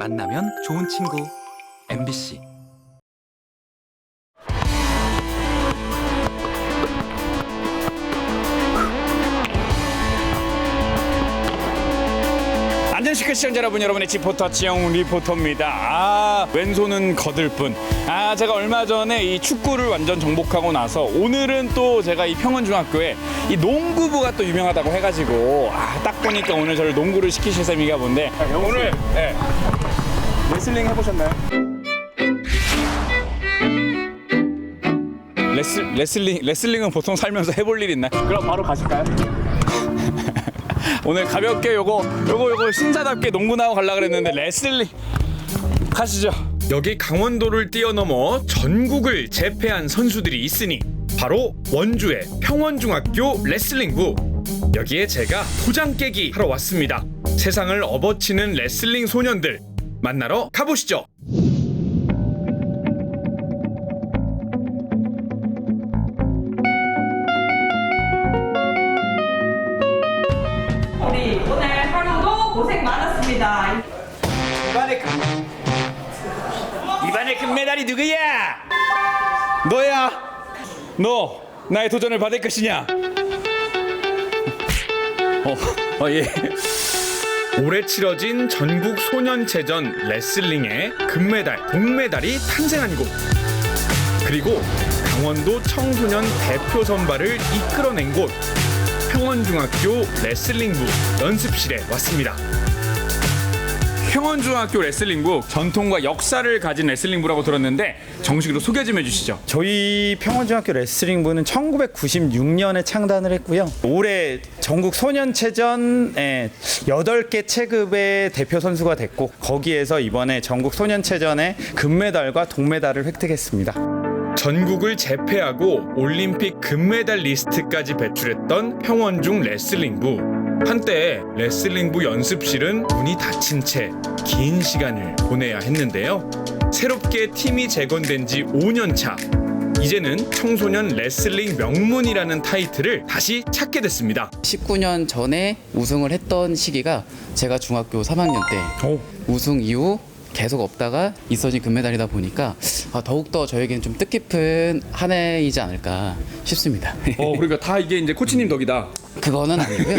만나면 좋은 친구 MBC. 안전시크 시청자 여러분, 여러분의 지포터 지영 리포터입니다. 왼손은 거들 뿐. 제가 얼마 전에 이 축구를 완전 정복하고 나서 오늘은 또 제가 이 평원중학교에 이 농구부가 또 유명하다고 해가지고 딱 보니까 오늘 저를 농구를 시키실 셈이가 본데 오늘 레슬링 해보셨나요? 레슬링은 보통 살면서 해볼 일 있나요? 그럼 바로 가실까요? 오늘 가볍게 요거 신사답게 농구 나고 가려고 그랬는데 레슬링 가시죠. 여기 강원도를 뛰어넘어 전국을 제패한 선수들이 있으니 바로 원주의 평원중학교 레슬링부. 여기에 제가 도장 깨기 하러 왔습니다. 세상을 업어치는 레슬링 소년들 만나러 가보시죠. 우리 오늘 하루도 고생 많았습니다. 이번에 금메달이 누구야? 너야. 너 나의 도전을 받을 것이냐? 예. 올해 치러진 전국 소년체전 레슬링의 금메달, 동메달이 탄생한 곳. 그리고 강원도 청소년 대표 선발을 이끌어낸 곳. 평원중학교 레슬링부 연습실에 왔습니다. 평원중학교 레슬링부, 전통과 역사를 가진 레슬링부라고 들었는데 정식으로 소개 좀 해주시죠. 저희 평원중학교 레슬링부는 1996년에 창단을 했고요. 올해 전국 소년체전에 8개 체급의 대표 선수가 됐고, 거기에서 이번에 전국 소년체전에 금메달과 동메달을 획득했습니다. 전국을 제패하고 올림픽 금메달 리스트까지 배출했던 평원중 레슬링부. 한때 레슬링부 연습실은 문이 닫힌 채 긴 시간을 보내야 했는데요. 새롭게 팀이 재건된 지 5년 차. 이제는 청소년 레슬링 명문이라는 타이틀을 다시 찾게 됐습니다. 19년 전에 우승을 했던 시기가 제가 중학교 3학년 때 우승 이후 계속 없다가 있어진 금메달이다 보니까 더욱더 저에게는 좀 뜻깊은 한 해이지 않을까 싶습니다. 그러니까 다 이게 이제 코치님 덕이다. 그거는 아니고요.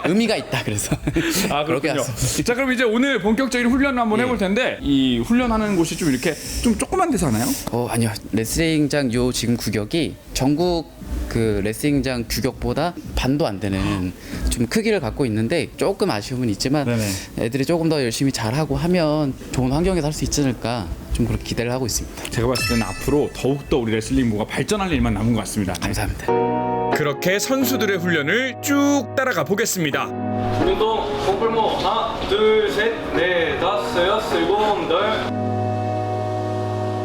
의미가 있다 그래서. 그렇게 그렇군요. 왔습니다. 자, 그럼 이제 오늘 본격적인 훈련을 한번 해볼 텐데 이 훈련하는 곳이 좀 이렇게 좀 조그만 데서 하나요? 아니요. 레슬링장 요 지금 규격이 전국 그 레슬링장 규격보다 반도 안 되는 좀 크기를 갖고 있는데 조금 아쉬움은 있지만 네네. 애들이 조금 더 열심히 잘하고 하면 좋은 환경에서 할 수 있지 않을까 좀 그렇게 기대를 하고 있습니다. 제가 봤을 때는 앞으로 더욱더 우리 레슬링부가 발전할 일만 남은 것 같습니다. 감사합니다. 그렇게 선수들의 훈련을 쭉 따라가 보겠습니다. 운동 공풀모 하나 둘셋넷 다섯 여섯 일곱 여덟.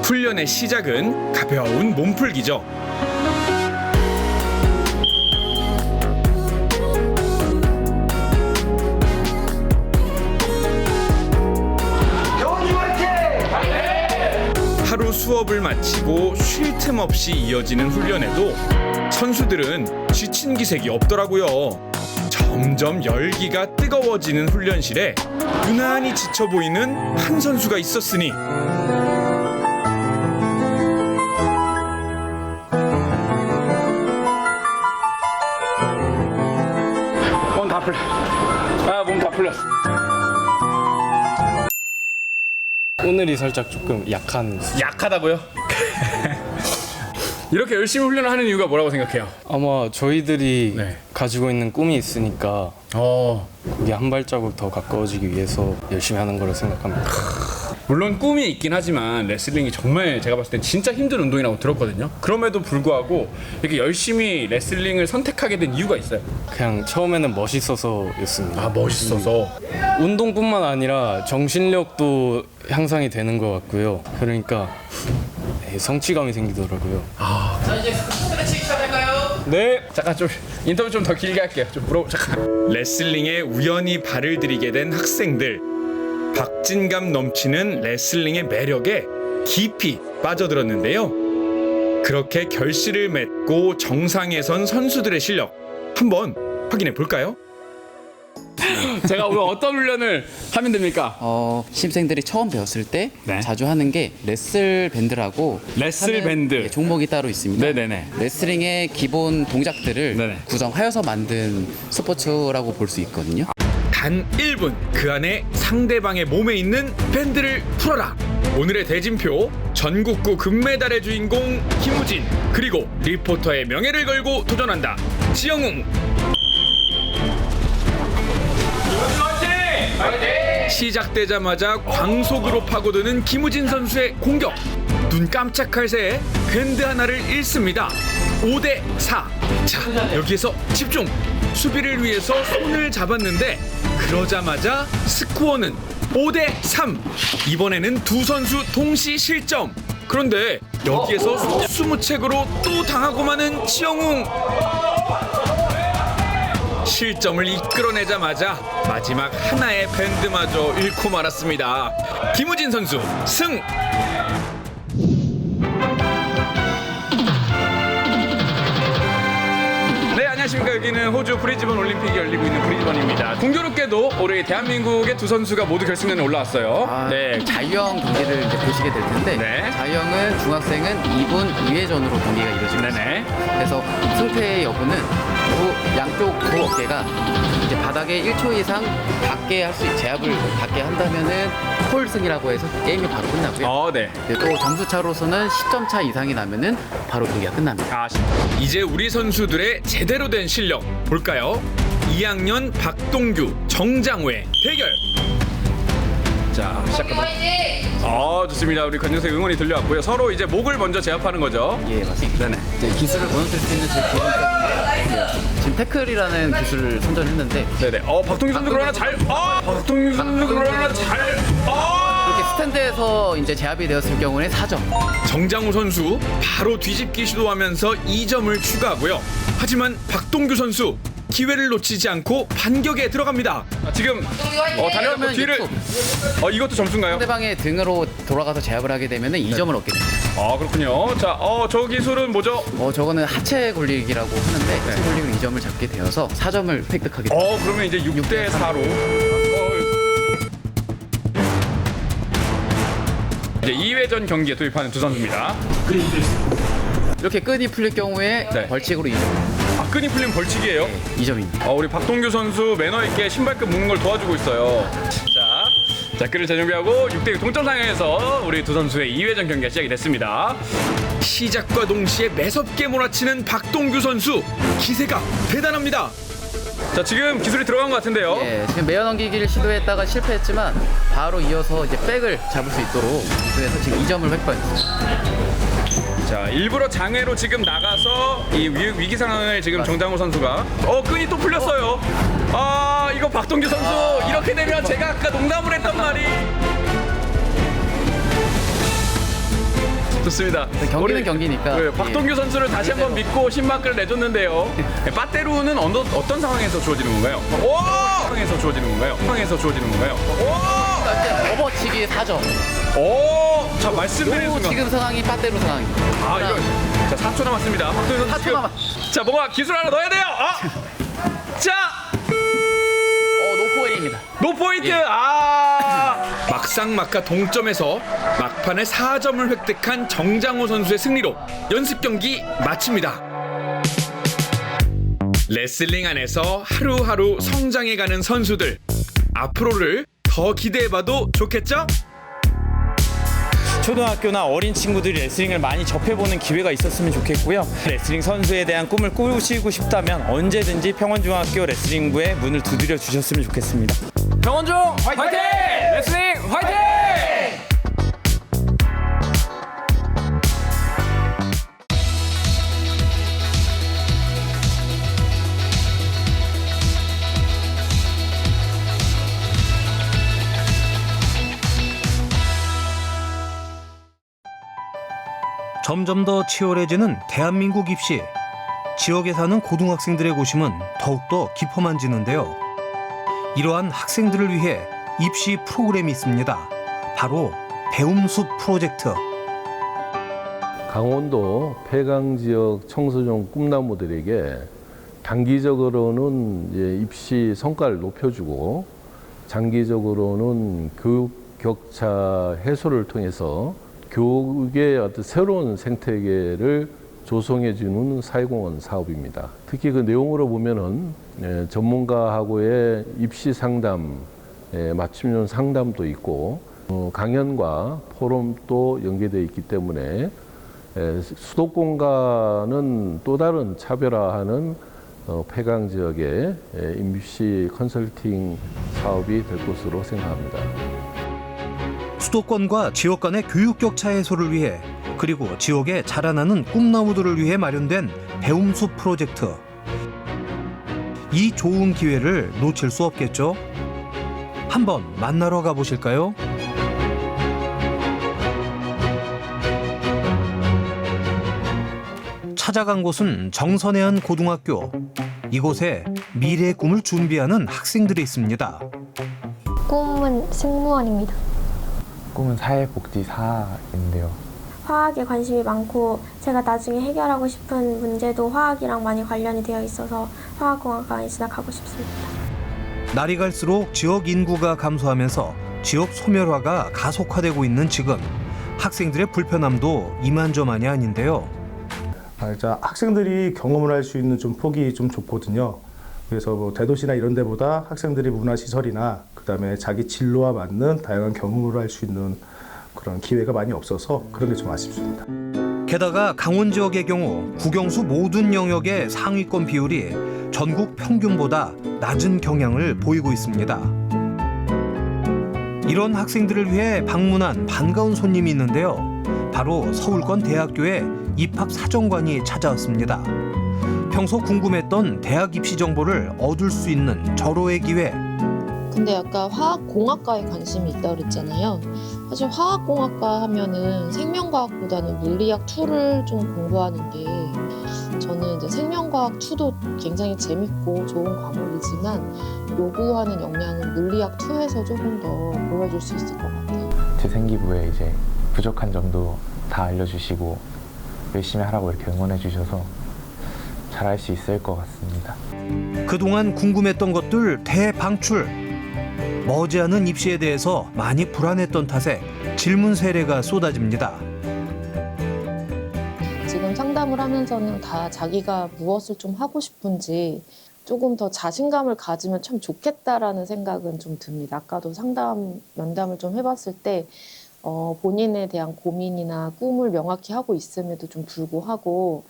훈련의 시작은 가벼운 몸풀기죠. 하루 수업을 마치고 쉴 틈 없이 이어지는 훈련에도 선수들은 지친 기색이 없더라고요. 점점 열기가 뜨거워지는 훈련실에 유난히 지쳐 보이는 한 선수가 있었으니 몸 다 풀려. 몸 다 풀렸어. 오늘이 살짝 조금 약하다고요? 이렇게 열심히 훈련을 하는 이유가 뭐라고 생각해요? 아마 저희들이 네. 가지고 있는 꿈이 있으니까 거기에 한 발자국 더 가까워지기 위해서 열심히 하는 거라고 생각합니다. 물론 꿈이 있긴 하지만 레슬링이 정말 제가 봤을 땐 진짜 힘든 운동이라고 들었거든요. 그럼에도 불구하고 이렇게 열심히 레슬링을 선택하게 된 이유가 있어요. 그냥 처음에는 멋있어서였습니다. 멋있어서. 운동뿐만 아니라 정신력도 향상이 되는 것 같고요. 그러니까 성취감이 생기더라고요. 자, 이제 스트레칭 시작할까요? 네. 잠깐 좀 인터뷰 좀 더 길게 할게요. 좀 잠깐. 레슬링에 우연히 발을 들이게 된 학생들. 박진감 넘치는 레슬링의 매력에 깊이 빠져들었는데요. 그렇게 결실을 맺고 정상에 선 선수들의 실력 한번 확인해 볼까요? 제가 오늘 어떤 훈련을 하면 됩니까? 신입생들이 처음 배웠을 때 네. 자주 하는 게 레슬 밴드라고 레슬 하는, 밴드. 예, 종목이 따로 있습니다. 네네네. 레슬링의 기본 동작들을 네네. 구성하여서 만든 스포츠라고 볼 수 있거든요. 단 1분 그 안에 상대방의 몸에 있는 밴드를 풀어라. 오늘의 대진표 전국구 금메달의 주인공 김우진 그리고 리포터의 명예를 걸고 도전한다 지영웅. 시작되자마자 광속으로 파고드는 김우진 선수의 공격. 눈 깜짝할 새에 밴드 하나를 잃습니다. 5대4. 자, 여기에서 집중. 수비를 위해서 손을 잡았는데 그러자마자 스코어는 5대3. 이번에는 두 선수 동시 실점. 그런데 여기에서 속수무책으로 또 당하고 마는 지영웅. 실점을 이끌어내자마자 마지막 하나의 밴드마저 잃고 말았습니다. 김우진 선수 승! 네, 안녕하십니까. 여기는 호주 브리즈번 올림픽이 열리고 있는 브리즈번입니다. 공교롭게도 우리 대한민국의 두 선수가 모두 결승전에 올라왔어요. 네. 자유형 경기를 이제 보시게 될 텐데 네. 자유형은 중학생은 2분 2회전으로 경기가 이루어집니다. 네네. 그래서 승패의 여부는 양쪽 두 어깨가 이제 바닥에 1초 이상 닿게 할 수 제압을 받게 한다면은 폴승이라고 해서 게임이 바로 끝나고요. 네. 또 점수 차로서는 10점 차 이상이 나면은 바로 경기가 끝납니다. 이제 우리 선수들의 제대로 된 실력 볼까요? 2학년 박동규, 정장우의 대결. 자, 시작합니다. 좋습니다. 우리 관중석 응원이 들려왔고요. 서로 이제 목을 먼저 제압하는 거죠. 예, 맞습니다. 네네. 이제 기술을 무너뜨릴 수 있는 제일 기본적인 지금 태클이라는 기술을 선전했는데 네네. 박동규 선수 그러나 잘. 박동규 선수 그러나 잘. 이렇게 스탠드에서 이제 제압이 되었을 경우에 4점. 정장우 선수 바로 뒤집기 시도하면서 2점을 추가하고요. 하지만 박동규 선수 기회를 놓치지 않고 반격에 들어갑니다. 지금 다리를 그러면 뒤를 이제 이것도 점수인가요? 상대방의 등으로 돌아가서 제압을 하게 되면은 2점을 얻게 됩니다. 그렇군요. 자, 저 기술은 뭐죠? 저거는 하체 굴리기라고 하는데 하체 굴리기로 2점을 잡게 되어서 4점을 획득하게 됩니다. 그러면 이제 6대 4로. 이제 2회전 경기에 투입하는 두 선수입니다. 이렇게 끈이 풀릴 경우에 네. 벌칙으로 2점. 끈이 풀린 벌칙이에요. 2점입니다. 우리 박동규 선수 매너 있게 신발끈 묶는 걸 도와주고 있어요. 자, 끈을 재정비하고 6대6 동점 상황에서 우리 두 선수의 2회전 경기가 시작이 됐습니다. 시작과 동시에 매섭게 몰아치는 박동규 선수. 기세가 대단합니다. 자, 지금 기술이 들어간 것 같은데요. 예, 지금 매어 넘기기를 시도했다가 실패했지만 바로 이어서 이제 백을 잡을 수 있도록 그래서 지금 2점을 획득했습니다. 자, 일부러 장애로 지금 나가서 이 위기 상황을 지금 정장호 선수가 끈이 또 풀렸어요. 이거 박동규 선수 이렇게 되면 제가 아까 농담을 했던 말이 좋습니다. 경기는 경기니까. 네, 박동규 선수를 다시 한번 믿고 신마크를 내줬는데요. 빠떼루는 어떤 상황에서 주어지는 건가요? 상황에서 주어지는 건가요? 상황에서 주어지는 건가요? 업어치기 4점. 자, 말씀드린 순간. 지금 상황이 빠떼루 상황입니다. 이거 자, 4초 남았습니다. 박동규 선수 4초 지금 자, 뭔가 기술 하나 넣어야 돼요. 자, 노포일입니다. 노포인트. 막상막하 동점에서 막판에 4점을 획득한 정장호 선수의 승리로 연습 경기 마칩니다. 레슬링 안에서 하루하루 성장해가는 선수들. 앞으로를 더 기대해봐도 좋겠죠? 초등학교나 어린 친구들이 레슬링을 많이 접해보는 기회가 있었으면 좋겠고요. 레슬링 선수에 대한 꿈을 꾸시고 싶다면 언제든지 평원중학교 레슬링부에 문을 두드려 주셨으면 좋겠습니다. 병원중 화이팅! 레슬링 화이팅! 점점 더 치열해지는 대한민국 입시. 지역에 사는 고등학생들의 고심은 더욱더 깊어만지는데요. 이러한 학생들을 위해 입시 프로그램이 있습니다. 바로 배움숲 프로젝트. 강원도 폐강 지역 청소년 꿈나무들에게 단기적으로는 이제 입시 성과를 높여주고 장기적으로는 교육 격차 해소를 통해서 교육의 어떤 새로운 생태계를 조성해주는 사회공헌 사업입니다. 특히 그 내용으로 보면은 전문가하고의 입시 상담, 맞춤형 상담도 있고 강연과 포럼도 연계되어 있기 때문에 수도권과는 또 다른 차별화하는 폐강 지역의 입시 컨설팅 사업이 될 것으로 생각합니다. 수도권과 지역 간의 교육 격차 해소를 위해 그리고 지역에 자라나는 꿈나무들을 위해 마련된 배움숲 프로젝트. 이 좋은 기회를 놓칠 수 없겠죠? 한번 만나러 가보실까요? 찾아간 곳은 정선해안 고등학교. 이곳에 미래의 꿈을 준비하는 학생들이 있습니다. 꿈은 승무원입니다. 꿈은 사회복지사인데요. 화학에 관심이 많고 제가 나중에 해결하고 싶은 문제도 화학이랑 많이 관련이 되어 있어서 화학공학과에 진학하고 싶습니다. 날이 갈수록 지역 인구가 감소하면서 지역 소멸화가 가속화되고 있는 지금 학생들의 불편함도 이만저만이 아닌데요. 학생들이 경험을 할 수 있는 좀 폭이 좀 좁거든요. 그래서 뭐 대도시나 이런 데보다 학생들이 문화시설이나 그다음에 자기 진로와 맞는 다양한 경험을 할 수 있는 그런 기회가 많이 없어서 그런 게 좀 아쉽습니다. 게다가 강원 지역의 경우 국영수 모든 영역의 상위권 비율이 전국 평균보다 낮은 경향을 보이고 있습니다. 이런 학생들을 위해 방문한 반가운 손님이 있는데요. 바로 서울권 대학교의 입학 사정관이 찾아왔습니다. 평소 궁금했던 대학 입시 정보를 얻을 수 있는 절호의 기회. 근데 아까 화학공학과에 관심이 있다고 그랬잖아요. 사실 화학공학과 하면은 생명과학보다는 물리학 2를 좀 공부하는 게 저는 이제 생명과학 2도 굉장히 재밌고 좋은 과목이지만 요구하는 역량은 물리학 2에서 조금 더 보여줄 수 있을 것 같아요. 제 생기부에 이제 부족한 점도 다 알려주시고 열심히 하라고 이렇게 응원해 주셔서 잘할 수 있을 것 같습니다. 그동안 궁금했던 것들 대방출. 머지않은 입시에 대해서 많이 불안했던 탓에 질문 세례가 쏟아집니다. 지금 상담을 하면서는 다 자기가 무엇을 좀 하고 싶은지 조금 더 자신감을 가지면 참 좋겠다라는 생각은 좀 듭니다. 아까도 면담을 좀 해봤을 때 본인에 대한 고민이나 꿈을 명확히 하고 있음에도 좀 불구하고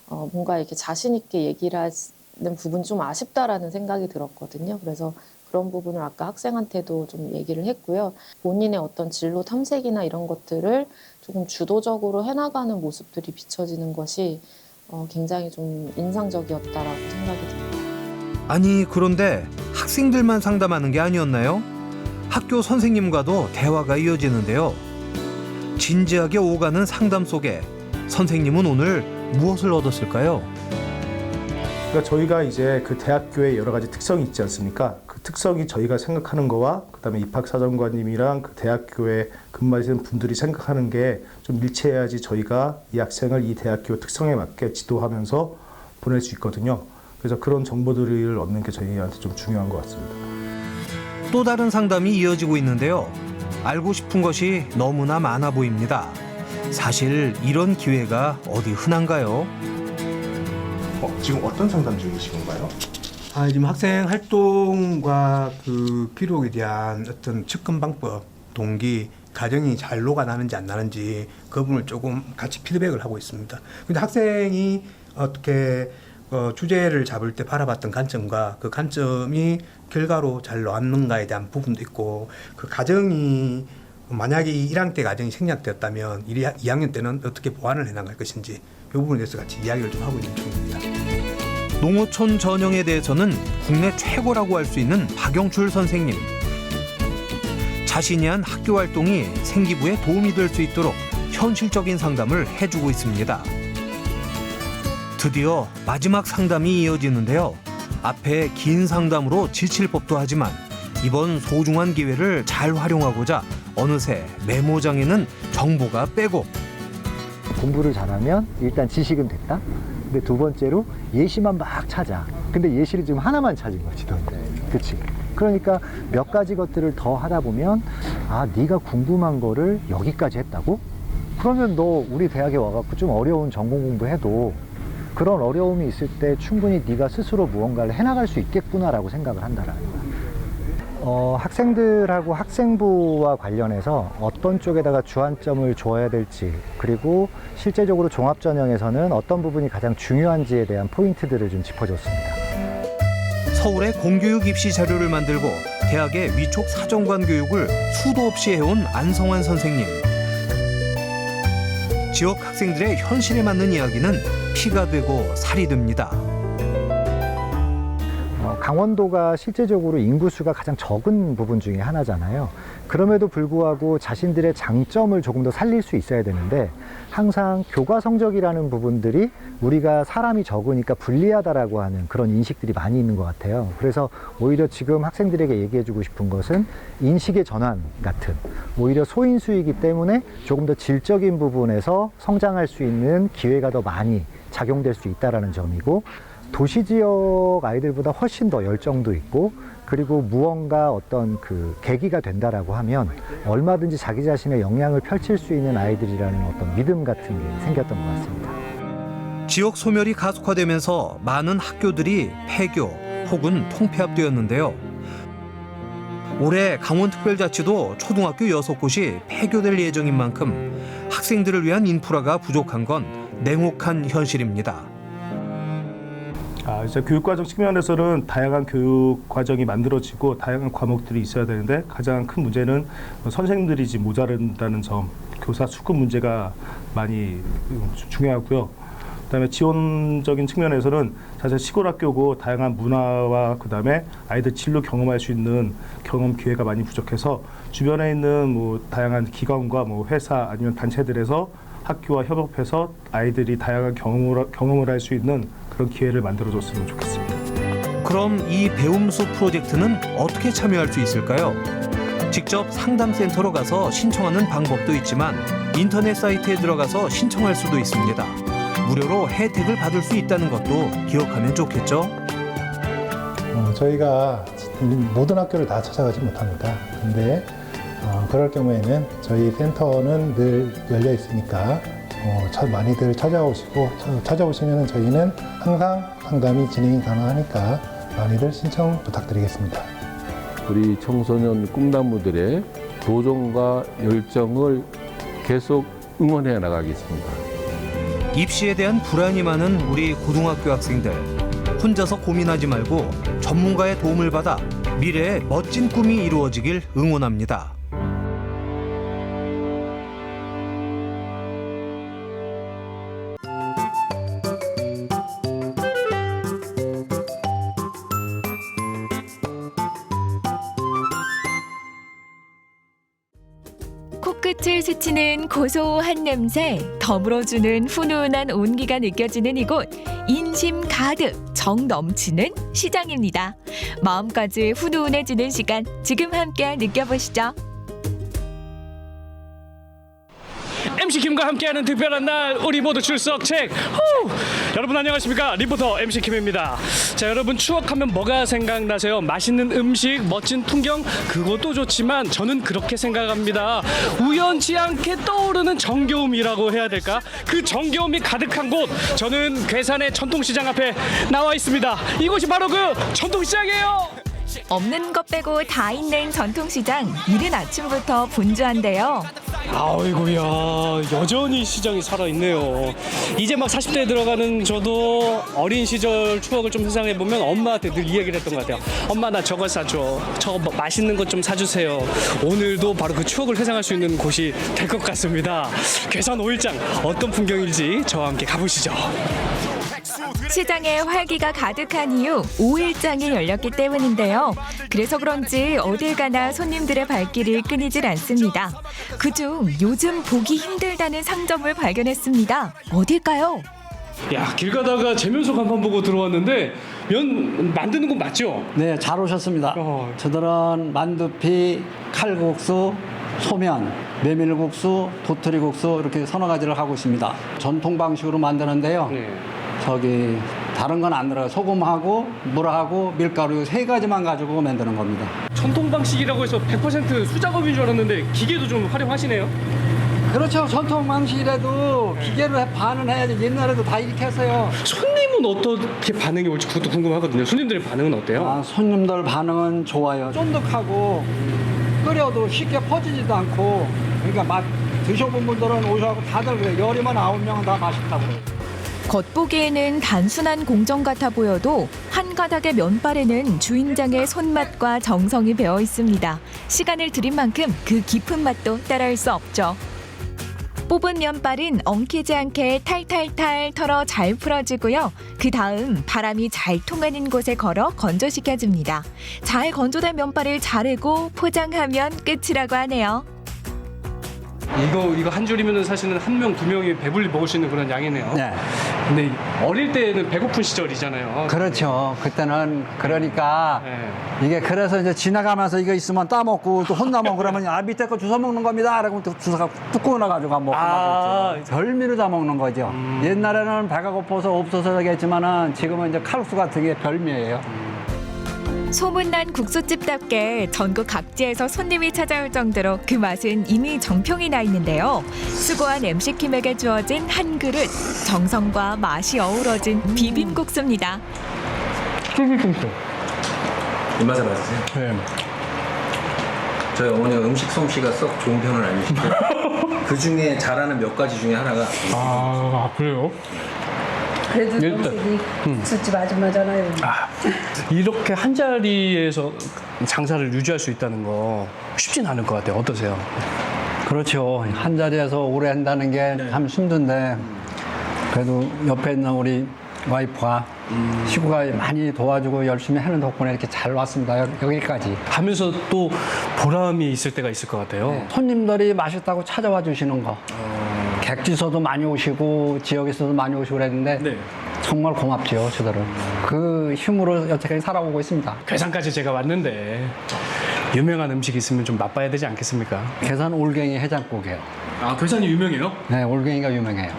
뭔가 이렇게 자신 있게 얘기를 하는 부분이 좀 아쉽다라는 생각이 들었거든요. 그래서 그런 부분을 아까 학생한테도 좀 얘기를 했고요. 본인의 어떤 진로 탐색이나 이런 것들을 조금 주도적으로 해나가는 모습들이 비춰지는 것이 굉장히 좀 인상적이었다라고 생각이 듭니다. 아니 그런데 학생들만 상담하는 게 아니었나요? 학교 선생님과도 대화가 이어지는데요. 진지하게 오가는 상담 속에 선생님은 오늘 무엇을 얻었을까요? 그러니까 저희가 이제 그 대학교의 여러 가지 특성이 있지 않습니까? 그 특성이 저희가 생각하는 거와 그다음에 입학사정관님이랑 그 대학교에 근무하시는 분들이 생각하는 게 좀 일치해야지 저희가 이 학생을 이 대학교 특성에 맞게 지도하면서 보낼 수 있거든요. 그래서 그런 정보들을 얻는 게 저희한테 좀 중요한 것 같습니다. 또 다른 상담이 이어지고 있는데요. 알고 싶은 것이 너무나 많아 보입니다. 사실 이런 기회가 어디 흔한가요? 지금 어떤 상담 중이신 건가요? 지금 학생 활동과 그 기록에 대한 어떤 접근 방법, 동기, 과정이 잘 녹아나는지 안 나는지 그 부분을 조금 같이 피드백을 하고 있습니다. 근데 학생이 어떻게 주제를 잡을 때 바라봤던 관점과 그 관점이 결과로 잘 나왔는가에 대한 부분도 있고 그 과정이 만약에 1학년 때 과정이 생략되었다면 2학년 때는 어떻게 보완을 해나갈 것인지 이 부분에 대해서 같이 이야기를 좀 하고 있는 중입니다. 농어촌 전형에 대해서는 국내 최고라고 할 수 있는 박영출 선생님. 자신이 한 학교 활동이 생기부에 도움이 될 수 있도록 현실적인 상담을 해주고 있습니다. 드디어 마지막 상담이 이어지는데요. 앞에 긴 상담으로 지칠 법도 하지만 이번 소중한 기회를 잘 활용하고자 어느새 메모장에는 정보가 빼곡. 공부를 잘하면 일단 지식은 됐다. 근데 두 번째로 예시만 막 찾아. 근데 예시를 지금 하나만 찾은 거지, 너. 그치? 그러니까 몇 가지 것들을 더 하다 보면 아, 네가 궁금한 거를 여기까지 했다고? 그러면 너 우리 대학에 와갖고 좀 어려운 전공 공부해도 그런 어려움이 있을 때 충분히 네가 스스로 무언가를 해나갈 수 있겠구나라고 생각을 한다라는 거야. 학생들하고 학생부와 관련해서 어떤 쪽에다가 주안점을 줘야 될지, 그리고 실제적으로 종합전형에서는 어떤 부분이 가장 중요한지에 대한 포인트들을 좀 짚어줬습니다. 서울에 공교육 입시 자료를 만들고 대학의 위촉 사정관 교육을 수도 없이 해온 안성환 선생님. 지역 학생들의 현실에 맞는 이야기는 피가 되고 살이 됩니다. 강원도가 실제적으로 인구수가 가장 적은 부분 중에 하나잖아요. 그럼에도 불구하고 자신들의 장점을 조금 더 살릴 수 있어야 되는데 항상 교과 성적이라는 부분들이 우리가 사람이 적으니까 불리하다라고 하는 그런 인식들이 많이 있는 것 같아요. 그래서 오히려 지금 학생들에게 얘기해주고 싶은 것은 인식의 전환 같은, 오히려 소인수이기 때문에 조금 더 질적인 부분에서 성장할 수 있는 기회가 더 많이 작용될 수 있다는 점이고, 도시 지역 아이들보다 훨씬 더 열정도 있고, 그리고 무언가 어떤 그 계기가 된다라고 하면 얼마든지 자기 자신의 역량을 펼칠 수 있는 아이들이라는 어떤 믿음 같은 게 생겼던 것 같습니다. 지역 소멸이 가속화되면서 많은 학교들이 폐교 혹은 통폐합되었는데요. 올해 강원특별자치도 초등학교 6곳이 폐교될 예정인 만큼 학생들을 위한 인프라가 부족한 건 냉혹한 현실입니다. 이제 교육과정 측면에서는 다양한 교육 과정이 만들어지고 다양한 과목들이 있어야 되는데 가장 큰 문제는 선생님들이 지금 모자란다는 점, 교사 수급 문제가 많이 중요하고요. 그다음에 지원적인 측면에서는 사실 시골 학교고 다양한 문화와 그다음에 아이들 진로 경험할 수 있는 경험 기회가 많이 부족해서 주변에 있는 뭐 다양한 기관과 뭐 회사 아니면 단체들에서 학교와 협업해서 아이들이 다양한 경험을 할 수 있는 그런 기회를 만들어줬으면 좋겠습니다. 그럼 이 배움수 프로젝트는 어떻게 참여할 수 있을까요? 직접 상담센터로 가서 신청하는 방법도 있지만 인터넷 사이트에 들어가서 신청할 수도 있습니다. 무료로 혜택을 받을 수 있다는 것도 기억하면 좋겠죠? 저희가 모든 학교를 다 찾아가지 못합니다. 근데 그럴 경우에는 저희 센터는 늘 열려 있으니까 많이들 찾아오시면 저희는 항상 상담이 진행이 가능하니까 많이들 신청 부탁드리겠습니다. 우리 청소년 꿈나무들의 도전과 열정을 계속 응원해 나가겠습니다. 입시에 대한 불안이 많은 우리 고등학교 학생들, 혼자서 고민하지 말고 전문가의 도움을 받아 미래의 멋진 꿈이 이루어지길 응원합니다. 코끝을 스치는 고소한 냄새, 더불어주는 훈훈한 온기가 느껴지는 이곳, 인심 가득 정 넘치는 시장입니다. 마음까지 훈훈해지는 시간, 지금 함께 느껴보시죠. MC 김과 함께하는 특별한 날, 우리 모두 출석 책. 여러분 안녕하십니까? 리포터 MC 김입니다. 자, 여러분 추억하면 뭐가 생각나세요? 맛있는 음식, 멋진 풍경, 그것도 좋지만 저는 그렇게 생각합니다. 우연치 않게 떠오르는 정겨움이라고 해야 될까? 그 정겨움이 가득한 곳, 저는 괴산의 전통시장 앞에 나와 있습니다. 이곳이 바로 그 전통시장이에요. 없는 것 빼고 다 있는 전통시장, 이른 아침부터 분주한데요. 아이고야, 여전히 시장이 살아있네요. 이제 막 40대에 들어가는 저도 어린 시절 추억을 좀 회상해보면 엄마한테 늘 이 얘기를 했던 것 같아요. 엄마, 나 저거 사줘. 저거 맛있는 것 좀 사주세요. 오늘도 바로 그 추억을 회상할 수 있는 곳이 될 것 같습니다. 괴산 5일장, 어떤 풍경일지 저와 함께 가보시죠. 시장에 활기가 가득한 이유, 5일장이 열렸기 때문인데요. 그래서 그런지 어딜 가나 손님들의 발길이 끊이질 않습니다. 그중 요즘 보기 힘들다는 상점을 발견했습니다. 어딜까요? 야, 길 가다가 재면소 간판 보고 들어왔는데 면 만드는 건 맞죠? 네, 잘 오셨습니다. 저들은 만두피, 칼국수, 소면, 메밀국수, 도토리국수 이렇게 서너 가지를 하고 있습니다. 전통 방식으로 만드는데요. 저기 다른 건 안 들어가요. 소금하고 물하고 밀가루 3가지만 가지고 만드는 겁니다. 전통 방식이라고 해서 100% 수작업인 줄 알았는데 기계도 좀 활용하시네요. 그렇죠. 전통 방식이라도 기계로 반은 해야지. 옛날에도 다 이렇게 했어요. 손님은 어떻게 반응이 올지 그것도 궁금하거든요. 손님들의 반응은 어때요? 손님들 반응은 좋아요. 쫀득하고 끓여도 쉽게 퍼지지도 않고, 그러니까 맛 드셔본 분들은 오셔서 다들 그래요. 열이면 9명은 다 맛있다고 그래요. 겉보기에는 단순한 공정 같아 보여도 한 가닥의 면발에는 주인장의 손맛과 정성이 배어 있습니다. 시간을 들인 만큼 그 깊은 맛도 따라할 수 없죠. 뽑은 면발은 엉키지 않게 탈탈탈 털어 잘 풀어주고요. 그 다음 바람이 잘 통하는 곳에 걸어 건조시켜줍니다. 잘 건조된 면발을 자르고 포장하면 끝이라고 하네요. 이거 한 줄이면은 사실은 1명, 2명이 배불리 먹을 수 있는 그런 양이네요. 네. 근데 어릴 때는 배고픈 시절이잖아요. 그렇죠. 그때는 그러니까 이게 그래서 이제 지나가면서 이거 있으면 따먹고 또 혼나면 그러면 밑에 거 주워 먹는 겁니다. 라고 또 주워가 뚝 끊어가지고 먹고 별미로 다 먹는 거죠. 옛날에는 배가 고파서 없어서 그랬지만은 지금은 이제 칼국수 같은 게 별미예요. 소문난 국수집답게 전국 각지에서 손님이 찾아올 정도로 그 맛은 이미 정평이 나 있는데요. 수고한 MC킴에게 주어진 한 그릇, 정성과 맛이 어우러진 비빔국수입니다. 쫄깃쫄깃. 입맛에 맞으세요? 네. 저희 어머니가 음식 솜씨가 썩 좋은 편은 아니신데 그 중에 잘하는 몇 가지 중에 하나가 그래요? 그래도 일단, 음식이 국수집 아줌마잖아요. 이렇게 한 자리에서 장사를 유지할 수 있다는 거 쉽진 않을 것 같아요. 어떠세요? 그렇죠. 한 자리에서 오래 한다는 게 참 힘든데 그래도 옆에 있는 우리 와이프가 식구가 많이 도와주고 열심히 하는 덕분에 이렇게 잘 왔습니다. 여기까지. 하면서 또 보람이 있을 때가 있을 것 같아요. 손님들이 맛있다고 찾아와 주시는 거. 객지서도 많이 오시고 지역에서도 많이 오시고 그랬는데 정말 고맙죠. 저들은. 그 힘으로 여태까지 살아오고 있습니다. 괴산까지 제가 왔는데 유명한 음식이 있으면 좀 맛봐야 되지 않겠습니까? 괴산 올갱이 해장국이에요. 괴산이 유명해요? 네, 올갱이가 유명해요.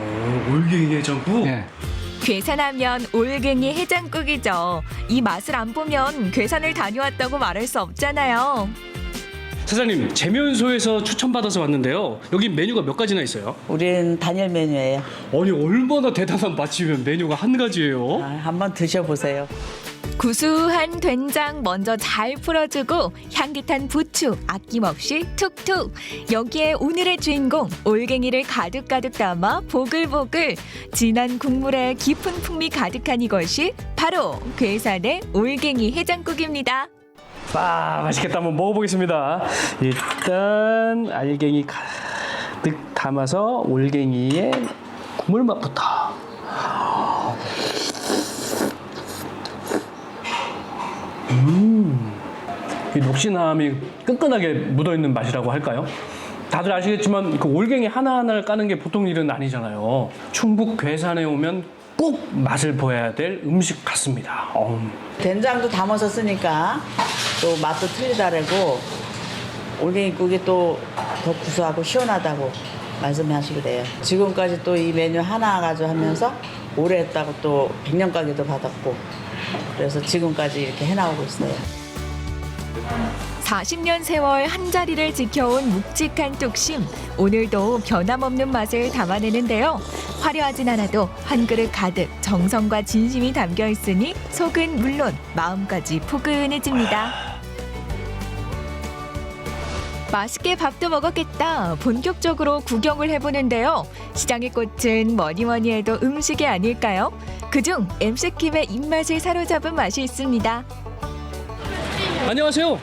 올갱이 해장국? 네. 괴산하면 올갱이 해장국이죠. 이 맛을 안 보면 괴산을 다녀왔다고 말할 수 없잖아요. 사장님, 재면소에서 추천받아서 왔는데요. 여기 메뉴가 몇 가지나 있어요? 우리는 단일 메뉴예요. 아니, 얼마나 대단한 맛집이면 메뉴가 한 가지예요? 한번 드셔보세요. 구수한 된장 먼저 잘 풀어주고 향긋한 부추 아낌없이 툭툭. 여기에 오늘의 주인공 올갱이를 가득가득 담아 보글보글. 진한 국물에 깊은 풍미 가득한 이것이 바로 괴산의 올갱이 해장국입니다. 맛있겠다. 한번 먹어보겠습니다. 일단 알갱이 가득 담아서 올갱이의 국물 맛부터. 이 녹진함이 끈끈하게 묻어있는 맛이라고 할까요? 다들 아시겠지만 그 올갱이 하나하나를 까는 게 보통 일은 아니잖아요. 충북 괴산에 오면 꼭 맛을 보여야 될 음식 같습니다. 된장도 담아서 쓰니까 또 맛도 틀리다라고 올갱이국이 또 더 구수하고 시원하다고 말씀하시게 돼요. 지금까지 또 이 메뉴 하나 가지고 하면서 오래 했다고 또 100년 가게도 받았고 그래서 지금까지 이렇게 해나오고 있어요. 40년 세월 한자리를 지켜온 묵직한 뚝심. 오늘도 변함없는 맛을 담아내는데요. 화려하진 않아도 한 그릇 가득 정성과 진심이 담겨 있으니 속은 물론 마음까지 포근해집니다. 맛있게 밥도 먹었겠다. 본격적으로 구경을 해보는데요. 시장의 꽃은 뭐니 해도 음식이 아닐까요? 그중 MC킴의 입맛을 사로잡은 맛이 있습니다. 안녕하세요.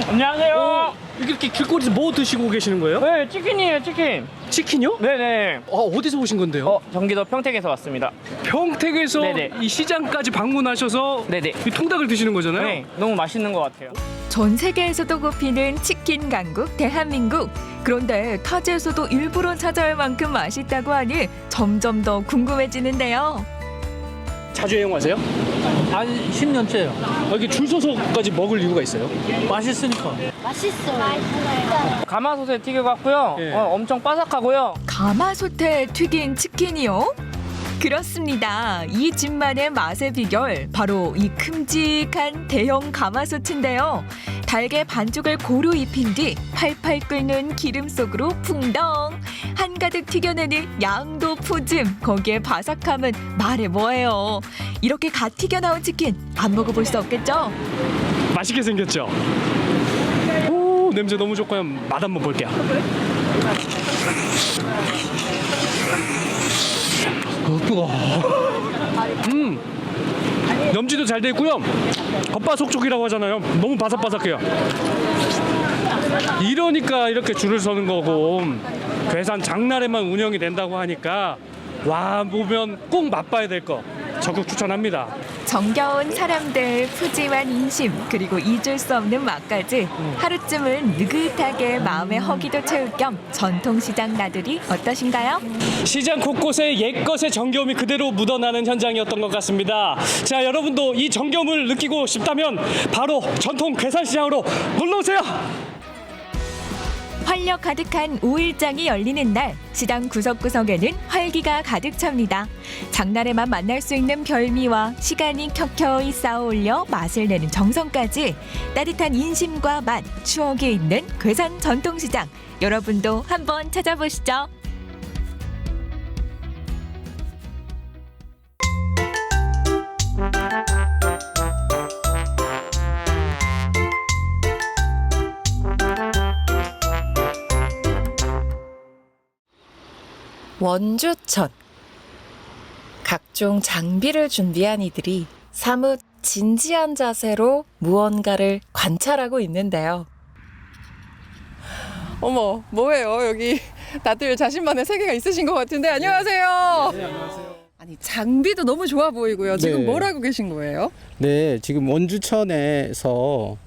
안녕하세요. 이렇게 길거리에서 뭐 드시고 계시는 거예요? 네, 치킨이에요, 치킨. 치킨이요? 네네. 어디서 오신 건데요? 경기도 평택에서 왔습니다. 평택에서 네네. 이 시장까지 방문하셔서 네네. 이 통닭을 드시는 거잖아요? 네, 너무 맛있는 것 같아요. 전 세계에서도 꼽히는 치킨 강국 대한민국. 그런데 타지에서도 일부러 찾아올 만큼 맛있다고 하니 점점 더 궁금해지는데요. 자주 애용하세요? 한 10년째요. 이렇게 줄 서서까지 먹을 이유가 있어요? 맛있으니까. 맛있어요. 가마솥에 튀겨갖고요. 예. 엄청 바삭하고요. 가마솥에 튀긴 치킨이요? 그렇습니다. 이 집만의 맛의 비결 바로 이 큼직한 대형 가마솥인데요. 달걀 반죽을 고루 입힌 뒤 팔팔 끓는 기름 속으로 풍덩 한가득 튀겨내는 양도 푸짐, 거기에 바삭함은 말해 뭐예요. 이렇게 갓 튀겨 나온 치킨 안 먹어볼 수 없겠죠? 맛있게 생겼죠? 오, 냄새 너무 좋고요. 맛 한번 볼게요. 뜨거워. 염지도 잘 돼 있고요. 겉바속촉이라고 하잖아요. 너무 바삭바삭해요. 이러니까 이렇게 줄을 서는 거고, 괴산 장날에만 운영이 된다고 하니까 와, 보면 꼭 맛봐야 될 거 적극 추천합니다. 정겨운 사람들, 푸짐한 인심, 그리고 잊을 수 없는 맛까지 하루쯤은 느긋하게 마음의 허기도 채울 겸 전통시장 나들이 어떠신가요? 시장 곳곳에 옛것의 정겨움이 그대로 묻어나는 현장이었던 것 같습니다. 자, 여러분도 이 정겨움을 느끼고 싶다면 바로 전통 괴산시장으로 놀러오세요. 활력 가득한 5일장이 열리는 날, 시장 구석구석에는 활기가 가득 찹니다. 장날에만 만날 수 있는 별미와 시간이 켜켜이 쌓아올려 맛을 내는 정성까지 따뜻한 인심과 맛, 추억이 있는 괴산 전통시장. 여러분도 한번 찾아보시죠. 원주천. 각종 장비를 준비한 이들이 사뭇 진지한 자세로 무언가를 관찰하고 있는데요. 어머, 뭐예요? 여기 다들 자신만의 세계가 있으신 것 같은데. 안녕하세요. 네, 안녕하세요. 아니, 장비도 너무 좋아 보이고요. 지금 네. 뭘 하고 계신 거예요? 네, 지금 원주천에서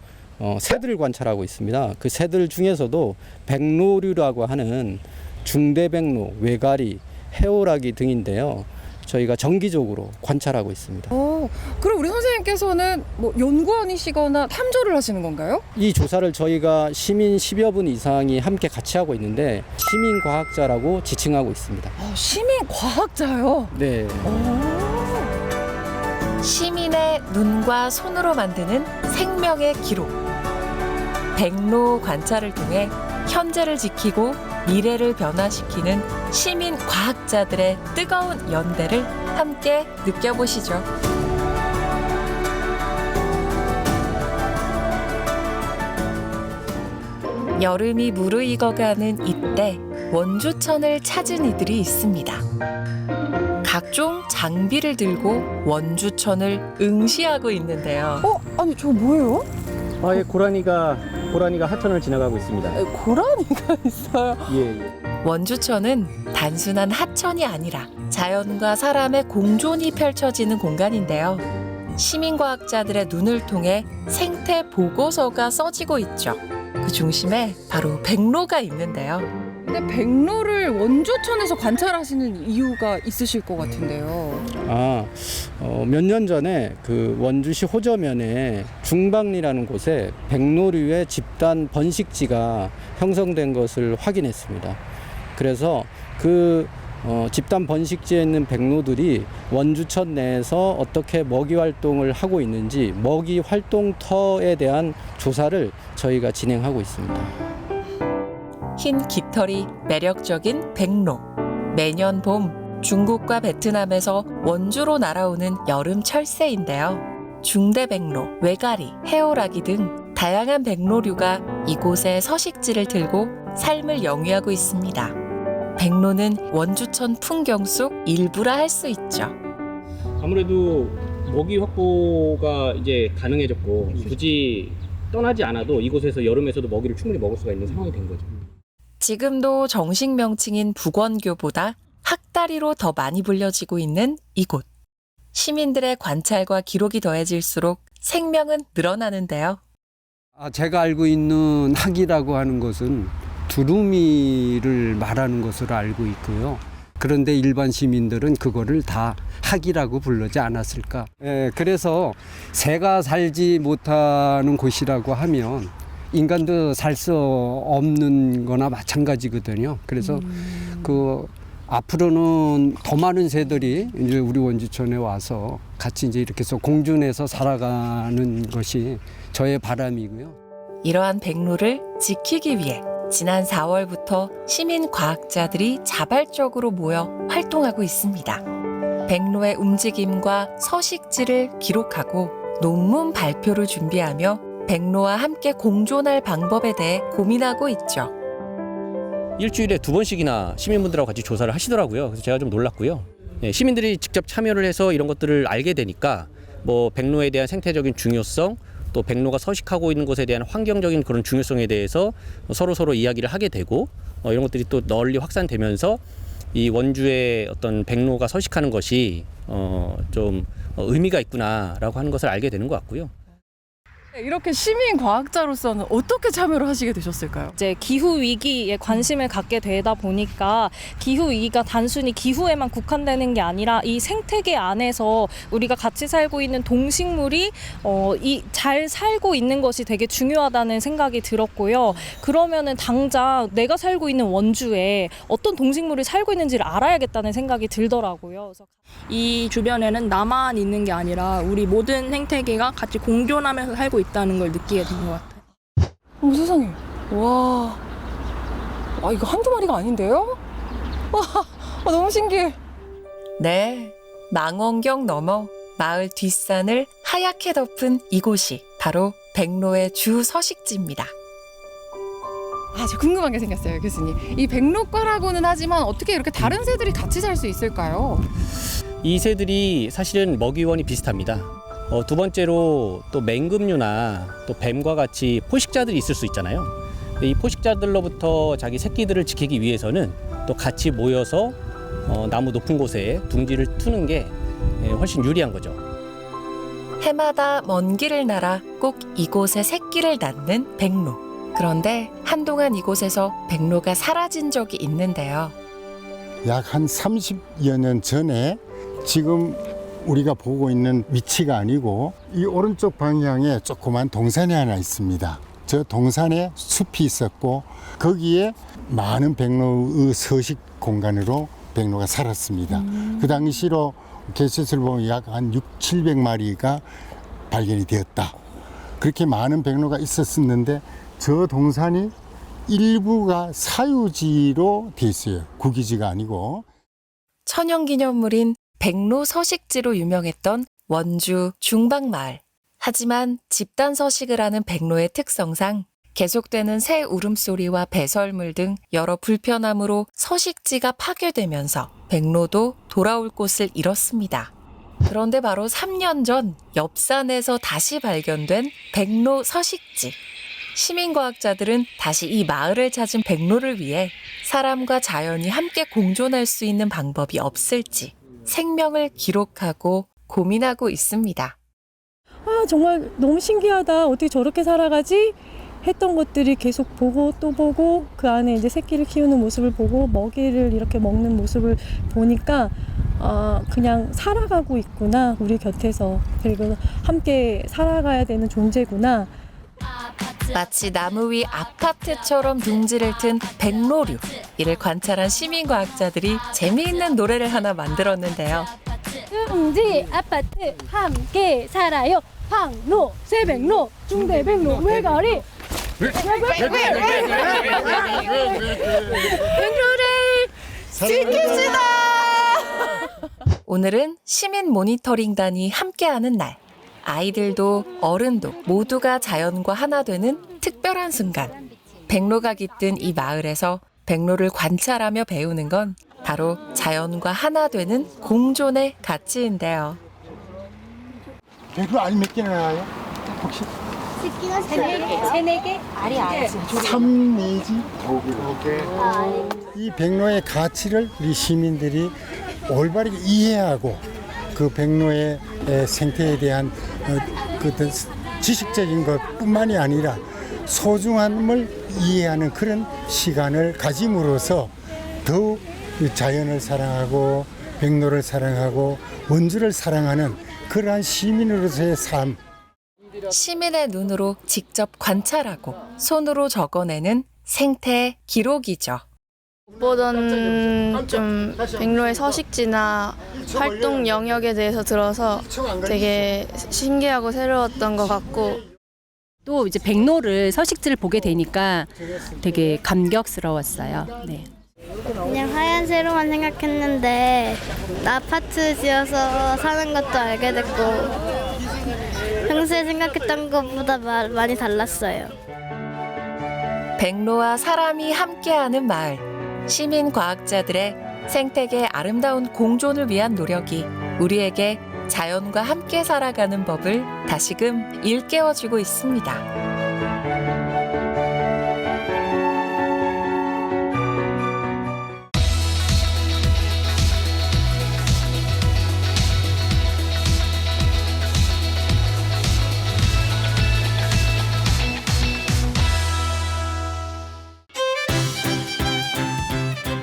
새들을 관찰하고 있습니다. 그 새들 중에서도 백로류라고 하는 중대백로, 외가리, 해오라기 등인데요. 저희가 정기적으로 관찰하고 있습니다. 그럼 우리 선생님께서는 뭐 연구원이시거나 탐조를 하시는 건가요? 이 조사를 저희가 시민 10여 분 이상이 함께 같이 하고 있는데 시민과학자라고 지칭하고 있습니다. 시민과학자요? 네. 시민의 눈과 손으로 만드는 생명의 기록. 백로 관찰을 통해 현재를 지키고 미래를 변화시키는 시민 과학자들의 뜨거운 연대를 함께 느껴보시죠. 여름이 무르익어가는 이때 원주천을 찾은 이들이 있습니다. 각종 장비를 들고 원주천을 응시하고 있는데요. 아니, 저 뭐예요? 예, 고라니가 하천을 지나가고 있습니다. 고라니가 있어요? 예. 원주천은 단순한 하천이 아니라 자연과 사람의 공존이 펼쳐지는 공간인데요. 시민과학자들의 눈을 통해 생태 보고서가 써지고 있죠. 그 중심에 바로 백로가 있는데요. 근데 백로를 원주천에서 관찰하시는 이유가 있으실 것 같은데요. 몇 년 전에 그 원주시 호저면에 중방리라는 곳에 백로류의 집단 번식지가 형성된 것을 확인했습니다. 그래서 그 집단 번식지에 있는 백로들이 원주천 내에서 어떻게 먹이 활동을 하고 있는지 먹이 활동터에 대한 조사를 저희가 진행하고 있습니다. 흰 깃털이 매력적인 백로. 매년 봄 중국과 베트남에서 원주로 날아오는 여름 철새인데요. 중대백로, 외가리, 해오라기 등 다양한 백로류가 이곳에 서식지를 들고 삶을 영위하고 있습니다. 백로는 원주천 풍경 속 일부라 할 수 있죠. 아무래도 먹이 확보가 이제 가능해졌고 굳이 떠나지 않아도 이곳에서 여름에서도 먹이를 충분히 먹을 수가 있는 상황이 된 거죠. 지금도 정식 명칭인 북원교보다 학다리로 더 많이 불려지고 있는 이곳. 시민들의 관찰과 기록이 더해질수록 생명은 늘어나는데요. 제가 알고 있는 학이라고 하는 것은 두루미를 말하는 것으로 알고 있고요. 그런데 일반 시민들은 그거를 다 학이라고 부르지 않았을까. 그래서 새가 살지 못하는 곳이라고 하면 인간도 살 수 없는 거나 마찬가지거든요. 그래서 그 앞으로는 더 많은 새들이 이제 우리 원주촌에 와서 같이 이제 이렇게 해서 공존해서 살아가는 것이 저의 바람이고요. 이러한 백로를 지키기 위해 지난 4월부터 시민 과학자들이 자발적으로 모여 활동하고 있습니다. 백로의 움직임과 서식지를 기록하고 논문 발표를 준비하며 백로와 함께 공존할 방법에 대해 고민하고 있죠. 일주일에 2번씩이나 시민분들하고 같이 조사를 하시더라고요. 그래서 제가 좀 놀랐고요. 시민들이 직접 참여를 해서 이런 것들을 알게 되니까 뭐 백로에 대한 생태적인 중요성, 또 백로가 서식하고 있는 곳에 대한 환경적인 그런 중요성에 대해서 서로 이야기를 하게 되고 이런 것들이 또 널리 확산되면서 이 원주의 어떤 백로가 서식하는 것이 좀 의미가 있구나라고 하는 것을 알게 되는 것 같고요. 이렇게 시민 과학자로서는 어떻게 참여를 하시게 되셨을까요? 이제 기후 위기에 관심을 갖게 되다 보니까 기후 위기가 단순히 기후에만 국한되는 게 아니라 이 생태계 안에서 우리가 같이 살고 있는 동식물이 잘 살고 있는 것이 되게 중요하다는 생각이 들었고요. 그러면은 당장 내가 살고 있는 원주에 어떤 동식물이 살고 있는지를 알아야겠다는 생각이 들더라고요. 그래서 이 주변에는 나만 있는 게 아니라 우리 모든 생태계가 같이 공존하면서 살고 있다는 걸 느끼게 된 것 같아요. 세상에. 와. 이거 한두 마리가 아닌데요? 와, 너무 신기해. 네, 망원경 너머 마을 뒷산을 하얗게 덮은 이곳이 바로 백로의 주 서식지입니다. 저 궁금한 게 생겼어요, 교수님. 이 백로과라고는 하지만 어떻게 이렇게 다른 새들이 같이 살 수 있을까요? 이 새들이 사실은 먹이원이 비슷합니다. 두 번째로 또 맹금류나 또 뱀과 같이 포식자들이 있을 수 있잖아요. 이 포식자들로부터 자기 새끼들을 지키기 위해서는 또 같이 모여서 나무 높은 곳에 둥지를 트는 게 훨씬 유리한 거죠. 해마다 먼 길을 날아 꼭 이곳에 새끼를 낳는 백로. 그런데 한동안 이곳에서 백로가 사라진 적이 있는데요. 약 한 30여 년 전에 지금 우리가 보고 있는 위치가 아니고 이 오른쪽 방향에 조그만 동산이 하나 있습니다. 저 동산에 숲이 있었고 거기에 많은 백로의 서식 공간으로 백로가 살았습니다. 그 당시로 개체수를 보면 약 한 600~700마리가 발견이 되었다. 그렇게 많은 백로가 있었는데 저 동산이 일부가 사유지로 돼 있어요. 국유지가 아니고. 천연기념물인 백로 서식지로 유명했던 원주 중방마을. 하지만 집단 서식을 하는 백로의 특성상 계속되는 새 울음소리와 배설물 등 여러 불편함으로 서식지가 파괴되면서 백로도 돌아올 곳을 잃었습니다. 그런데 바로 3년 전 엽산에서 다시 발견된 백로 서식지. 시민과학자들은 다시 이 마을을 찾은 백로를 위해 사람과 자연이 함께 공존할 수 있는 방법이 없을지 생명을 기록하고 고민하고 있습니다. 정말 너무 신기하다. 어떻게 저렇게 살아가지? 했던 것들이 계속 보고 또 보고 그 안에 이제 새끼를 키우는 모습을 보고 먹이를 이렇게 먹는 모습을 보니까 그냥 살아가고 있구나. 우리 곁에서. 그리고 함께 살아가야 되는 존재구나. 마치 나무 위 아파트처럼 둥지를 튼 백로류. 이를 관찰한 시민과학자들이 재미있는 노래를 하나 만들었는데요. 둥지 아파트 함께 살아요. 황로, 새백로, 중대백로, 외거리. 백로를 지킵시다. 오늘은 시민 모니터링단이 함께하는 날. 아이들도 어른도 모두가 자연과 하나 되는 특별한 순간. 백로가 깃든 이 마을에서 백로를 관찰하며 배우는 건 바로 자연과 하나 되는 공존의 가치인데요. 백로 알이 몇 개나 나와요? 혹시? 새끼가 3-4개? 알이 알지. 3 내지 5개. 이 백로의 가치를 우리 시민들이 올바르게 이해하고 그 백로의 생태에 대한 어떤 지식적인 것뿐만이 아니라 소중함을 이해하는 그런 시간을 가짐으로써 더욱 자연을 사랑하고 백로를 사랑하고 원주를 사랑하는 그러한 시민으로서의 삶. 시민의 눈으로 직접 관찰하고 손으로 적어내는 생태 기록이죠. 못 보던 좀 백로의 서식지나 활동 영역에 대해서 들어서 되게 신기하고 새로웠던 것 같고 또 이제 백로를 서식지를 보게 되니까 되게 감격스러웠어요. 네. 그냥 하얀 세로만 생각했는데 아파트 지어서 사는 것도 알게 됐고 평소에 생각했던 것보다 많이 달랐어요. 백로와 사람이 함께하는 마을. 시민 과학자들의 생태계 아름다운 공존을 위한 노력이 우리에게 자연과 함께 살아가는 법을 다시금 일깨워주고 있습니다.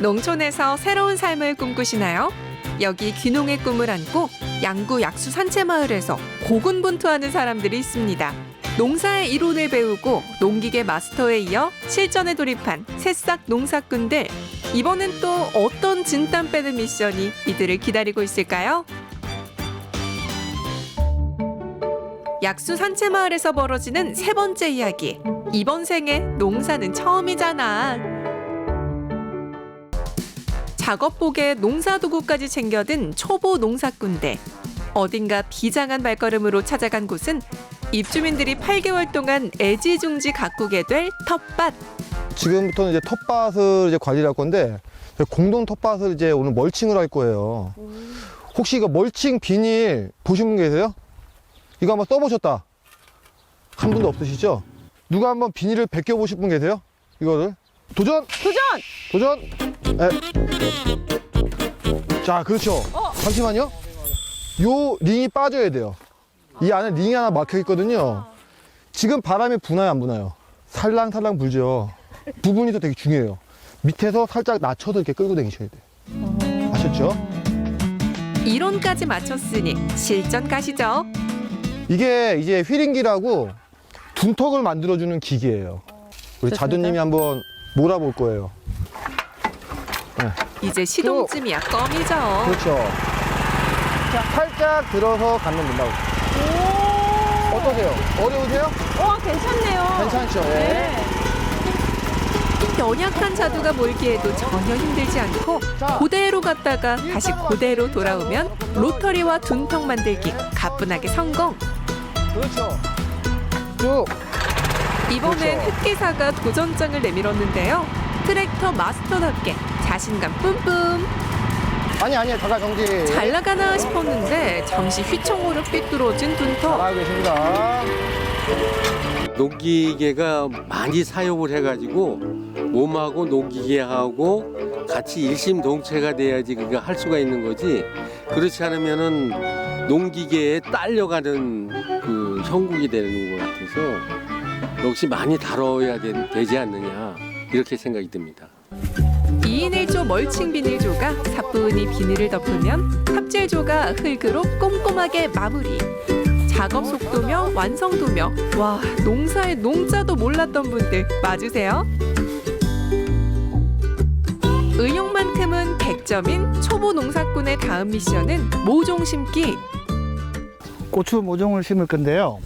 농촌에서 새로운 삶을 꿈꾸시나요? 여기 귀농의 꿈을 안고 양구 약수 산채마을에서 고군분투하는 사람들이 있습니다. 농사의 이론을 배우고 농기계 마스터에 이어 실전에 돌입한 새싹 농사꾼들. 이번엔 또 어떤 진땀 빼는 미션이 이들을 기다리고 있을까요? 약수 산채마을에서 벌어지는 세 번째 이야기. 이번 생에 농사는 처음이잖아. 작업복에 농사도구까지 챙겨든 초보 농사꾼들. 어딘가 비장한 발걸음으로 찾아간 곳은 입주민들이 8개월 동안 애지중지 가꾸게 될 텃밭. 지금부터는 이제 텃밭을 이제 관리를 할 건데 공동 텃밭을 이제 오늘 멀칭을 할 거예요. 혹시 이거 멀칭 비닐 보신 분 계세요? 이거 한번 써보셨다. 한 분도 없으시죠? 누가 한번 비닐을 벗겨 보실 분 계세요? 이거를 도전! 도전! 네. 자, 그렇죠. 잠시만요. 요 링이 빠져야 돼요. 이 안에 링이 하나 막혀 있거든요. 지금 바람이 부나요, 안 부나요? 살랑살랑 불죠. 부분이 더 되게 중요해요. 밑에서 살짝 낮춰서 이렇게 끌고 다니셔야 돼요. 아셨죠? 이론까지 마쳤으니 실전 가시죠. 이게 이제 휘링기라고 둔턱을 만들어주는 기계예요. 우리 자두님이 한번 몰아볼 거예요. 네. 이제 시동쯤이야 껌이죠. 그렇죠. 자, 살짝 들어서 가면 된다고. 어떠세요? 어려우세요? 괜찮네요. 괜찮죠? 예. 연약한 자두가 몰기에도 전혀 힘들지 않고 그대로 갔다가 다시 그대로 돌아오면 로터리와 둔턱 만들기 가뿐하게 성공. 그렇죠. 쭉. 이번엔 그렇죠. 흑기사가 도전장을 내밀었는데요. 트랙터 마스터답게 자신감 뿜뿜. 아니 잠깐 정지. 잘 나가나 싶었는데 잠시 휘청으로 삐뚤어진 둔턱. 잘하고 계십니다. 농기계가 많이 사용을 해가지고 몸하고 농기계하고 같이 일심동체가 돼야지 그거 할 수가 있는 거지. 그렇지 않으면은 농기계에 딸려가는 그 형국이 되는 것 같아서 역시 많이 다뤄야 되지 않느냐 이렇게 생각이 듭니다. 2인 1조 멀칭 비닐조가 사뿐히 비닐을 덮으면 삽질조가 흙으로 꼼꼼하게 마무리. 작업 속도며 완성도며 와 농사의 농자도 몰랐던 분들 맞으세요? 의욕만큼은 100점인 초보 농사꾼의 다음 미션은 모종 심기. 고추 모종을 심을 건데요.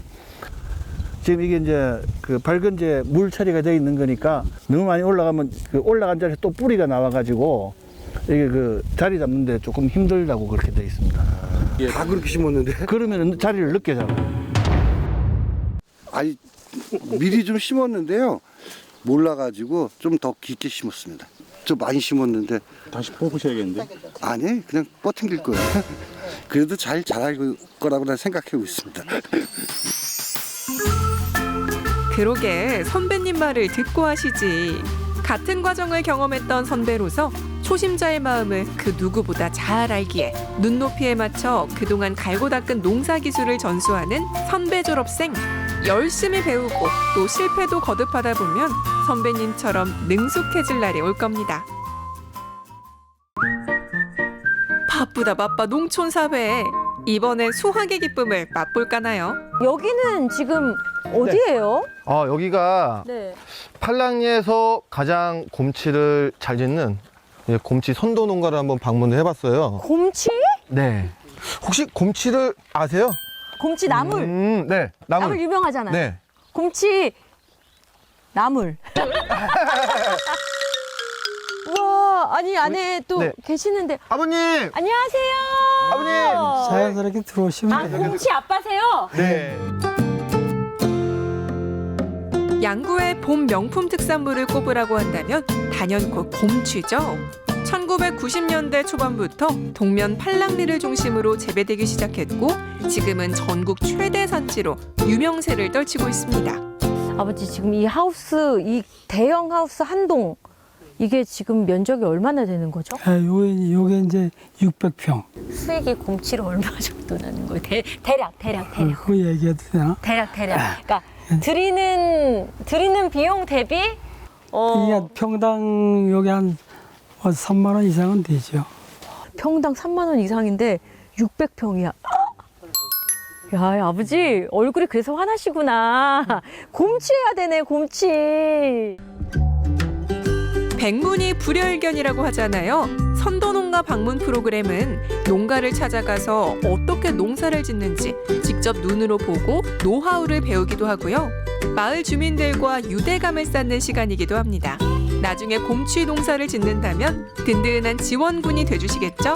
지금 이게 이제 그 밝은 이제 물 처리가 되어 있는 거니까 너무 많이 올라가면 그 올라간 자리에 또 뿌리가 나와가지고 이게 그 자리 잡는데 조금 힘들다고 그렇게 되어 있습니다. 다 그렇게 심었는데? 그러면 자리를 늦게 잡아요. 아니 미리 좀 심었는데요. 몰라가지고 좀 더 깊게 심었습니다. 좀 많이 심었는데 다시 뽑으셔야겠는데? 아니 그냥 뻗팅길 거예요. 그래도 잘 자랄 거라고 난 생각하고 있습니다. 그러게 선배님 말을 듣고 하시지. 같은 과정을 경험했던 선배로서 초심자의 마음을 그 누구보다 잘 알기에 눈높이에 맞춰 그동안 갈고 닦은 농사 기술을 전수하는 선배 졸업생. 열심히 배우고 또 실패도 거듭하다 보면 선배님처럼 능숙해질 날이 올 겁니다. 바쁘다 바빠 농촌 사회. 이번에 수확의 기쁨을 맛볼까나요? 여기는 지금 어디예요? 여기가 네. 팔랑리에서 가장 곰치를 잘 짓는 곰치 선도 농가를 한번 방문을 해봤어요. 곰치? 네. 혹시 곰치를 아세요? 곰치 나물. 네, 나물. 유명하잖아요. 네. 곰치 나물. 와, 아니 안에 또 네. 계시는데. 아버님. 안녕하세요. 아버님. 자연스럽게 들어오시면 돼요. 곰치 아빠세요? 네. 양구의 봄 명품 특산물을 꼽으라고 한다면 단연코 곰취죠. 1990년대 초반부터 동면 팔랑리를 중심으로 재배되기 시작했고 지금은 전국 최대 산지로 유명세를 떨치고 있습니다. 아버지 지금 이 하우스, 이 대형 하우스 한 동 이게 지금 면적이 얼마나 되는 거죠? 요게 이제 600평. 수익이 곰치로 얼마 정도 나는 거예요? 대략. 그거 얘기해도 되나? 대략. 그러니까 드리는 비용 대비 이게 평당 여기 한 3만 원 이상은 되죠. 평당 3만 원 이상인데 600평이야. 야, 아버지 얼굴이 그래서 화나시구나. 곰치 해야 되네, 곰치. 백문이 불여일견이라고 하잖아요. 선도농가 방문 프로그램은 농가를 찾아가서 어떻게 농사를 짓는지 직접 눈으로 보고 노하우를 배우기도 하고요. 마을 주민들과 유대감을 쌓는 시간이기도 합니다. 나중에 곰취 농사를 짓는다면 든든한 지원군이 돼주시겠죠?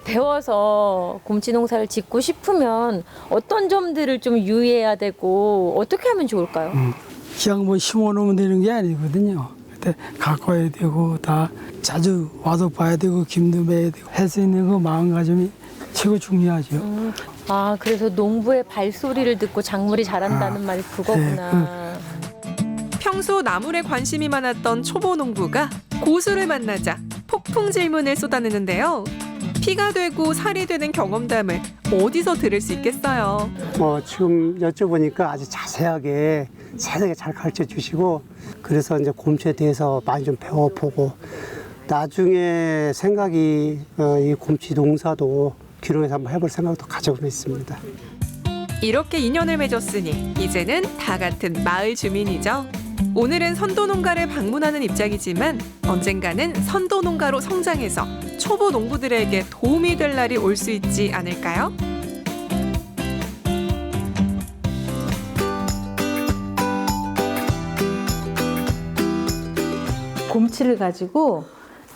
배워서 곰치 농사를 짓고 싶으면 어떤 점들을 좀 유의해야 되고 어떻게 하면 좋을까요? 그냥 뭐 심어놓으면 되는 게 아니거든요. 그때 갖고 와야 되고 다 자주 와서 봐야 되고 김도 매야 되고 할 수 있는 그 마음가짐이 최고 중요하죠. 아, 그래서 농부의 발소리를 듣고 작물이 자란다는 말이 그거구나. 평소 나물에 관심이 많았던 초보 농부가 고수를 만나자 폭풍 질문을 쏟아내는데요. 피가 되고 살이 되는 경험담을 어디서 들을 수 있겠어요. 지금 여쭤보니까 아주 자세하게 잘 가르쳐 주시고 그래서 이제 곰치에 대해서 많이 좀 배워보고 나중에 생각이 이 곰치 농사도 기록해서 한번 해볼 생각도 가지고 있습니다. 이렇게 인연을 맺었으니 이제는 다 같은 마을 주민이죠. 오늘은 선도농가를 방문하는 입장이지만 언젠가는 선도농가로 성장해서 초보 농부들에게 도움이 될 날이 올 수 있지 않을까요? 곰치를 가지고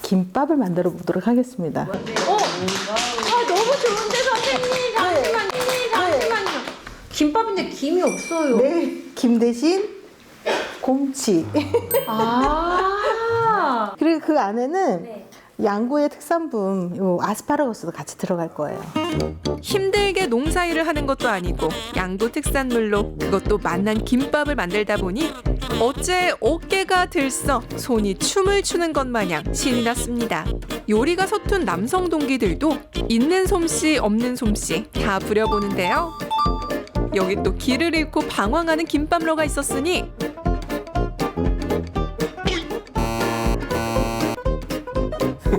김밥을 만들어 보도록 하겠습니다. 너무 좋은데 선생님. 잠시만요. 김밥인데 김이 없어요. 네, 김 대신 곰치. 그리고 그 안에는 양구의 특산품 요 아스파라거스도 같이 들어갈 거예요. 힘들게 농사일을 하는 것도 아니고 양구 특산물로 그것도 맛난 김밥을 만들다 보니 어째 어깨가 들썩 손이 춤을 추는 것 마냥 신이 났습니다. 요리가 서툰 남성 동기들도 있는 솜씨 없는 솜씨 다 부려보는데요. 여기 또 길을 잃고 방황하는 김밥러가 있었으니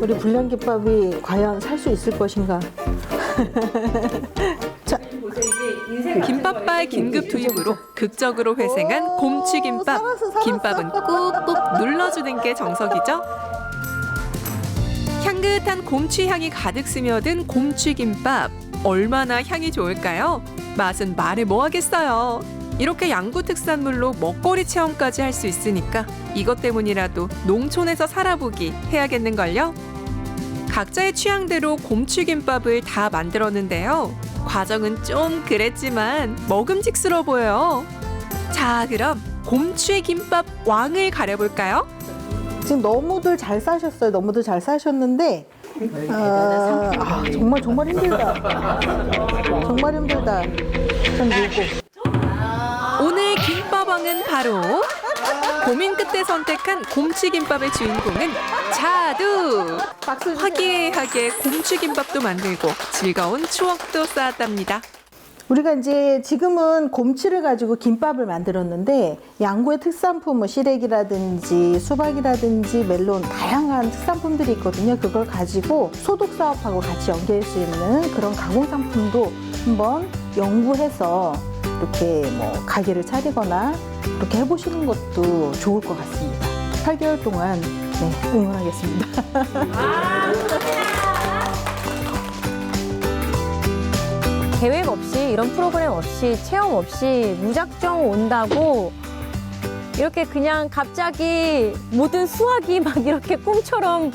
우리 불량김밥이 과연 살 수 있을 것인가? 자, 김밥바의 긴급 투입으로 극적으로 회생한 곰취김밥. 김밥은 꾹꾹 눌러주는 게 정석이죠. 향긋한 곰취 향이 가득 스며든 곰취김밥. 얼마나 향이 좋을까요? 맛은 말해 뭐하겠어요. 이렇게 양구 특산물로 먹거리 체험까지 할 수 있으니까 이것 때문이라도 농촌에서 살아보기 해야겠는걸요? 각자의 취향대로 곰취김밥을 다 만들었는데요. 과정은 좀 그랬지만 먹음직스러워 보여요. 자, 그럼 곰취김밥 왕을 가려볼까요? 지금 너무들 잘 싸셨어요. 너무들 잘 싸셨는데 정말 힘들다. 정말 힘들다. 전 요거. 오늘 김밥왕은 바로 고민 끝에 선택한 곰취김밥의 주인공은 자두. 화기애애하게 곰취김밥도 만들고 즐거운 추억도 쌓았답니다. 우리가 이제 지금은 곰치를 가지고 김밥을 만들었는데 양구의 특산품 시래기라든지 수박이라든지 멜론 다양한 특산품들이 있거든요. 그걸 가지고 소독 사업하고 같이 연계할 수 있는 그런 가공 상품도 한번 연구해서 이렇게 뭐 가게를 차리거나 그렇게 해보시는 것도 좋을 것 같습니다. 8개월 동안 네, 응원하겠습니다. 계획 없이 이런 프로그램 없이 체험 없이 무작정 온다고 이렇게 그냥 갑자기 모든 수확이 막 이렇게 꿈처럼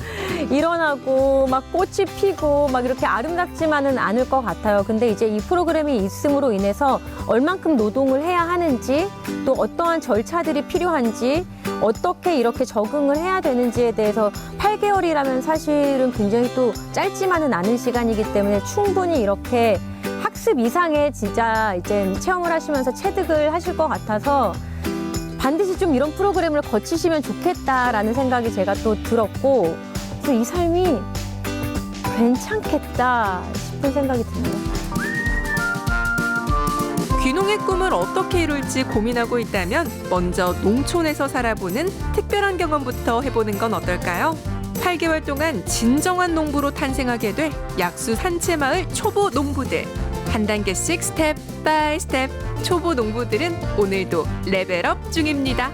일어나고 막 꽃이 피고 막 이렇게 아름답지만은 않을 것 같아요. 근데 이제 이 프로그램이 있음으로 인해서 얼만큼 노동을 해야 하는지 또 어떠한 절차들이 필요한지 어떻게 이렇게 적응을 해야 되는지에 대해서 8개월이라면 사실은 굉장히 또 짧지만은 않은 시간이기 때문에 충분히 이렇게 학습 이상의 진짜 이제 체험을 하시면서 체득을 하실 것 같아서 반드시 좀 이런 프로그램을 거치시면 좋겠다라는 생각이 제가 또 들었고 그래서 이 삶이 괜찮겠다 싶은 생각이 드네요. 귀농의 꿈을 어떻게 이룰지 고민하고 있다면 먼저 농촌에서 살아보는 특별한 경험부터 해보는 건 어떨까요? 8개월 동안 진정한 농부로 탄생하게 될 약수 산채마을 초보 농부들. 한 단계씩 스텝 바이 스텝 초보 농부들은 오늘도 레벨업 중입니다.